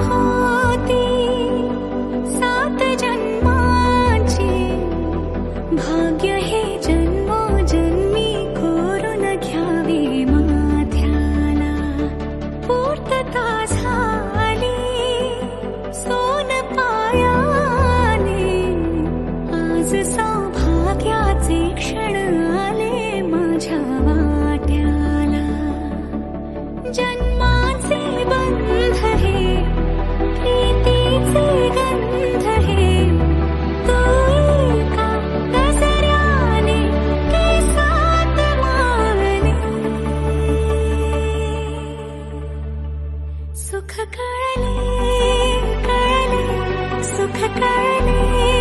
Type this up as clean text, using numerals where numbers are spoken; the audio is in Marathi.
होती 7 जन्माची, भाग्य हे जन्मोजन्मी कोरून घ्यावे माथ्याला. पूर्तता झाली सोन पायाने, आज सौभाग्याचे क्षण आले माझ्या वाट्याला. जन्माचे बंध हे प्रीतीचे गंध हे, तू एका गजऱ्याने केसात मावले. सुख कळले कळले सुख कळले